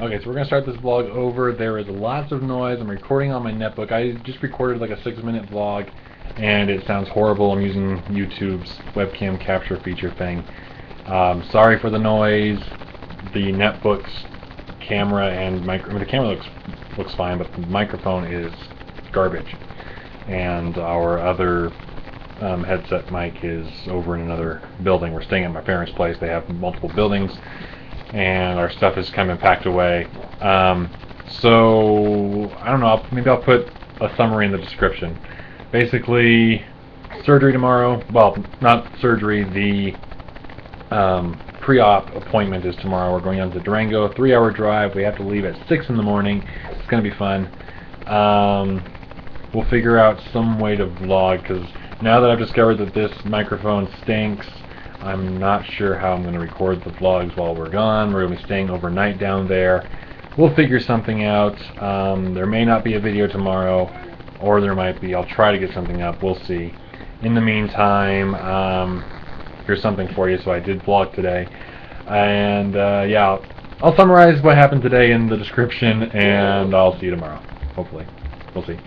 Okay, so we're going to start this vlog over. There is lots of noise. I'm recording on my netbook. I just recorded like a 6-minute vlog, and it sounds horrible. I'm using YouTube's webcam capture feature thing. Sorry for the noise. The netbook's camera and the camera looks fine, but the microphone is garbage. And our other headset mic is over in another building. We're staying at my parents' place. They have multiple buildings, and our stuff is kind of packed away. So I don't know. Maybe I'll put a summary in the description. Basically, surgery tomorrow. Well, not surgery. The pre-op appointment is tomorrow. We're going down to Durango. 3-hour drive. We have to leave at 6 in the morning. It's going to be fun. We'll figure out some way to vlog, because now that I've discovered that this microphone stinks, I'm not sure how I'm going to record the vlogs while we're gone. We're going to be staying overnight down there. We'll figure something out. There may not be a video tomorrow, or there might be. I'll try to get something up. We'll see. In the meantime, here's something for you. So I did vlog today. And yeah, I'll summarize what happened today in the description, and I'll see you tomorrow. Hopefully. We'll see.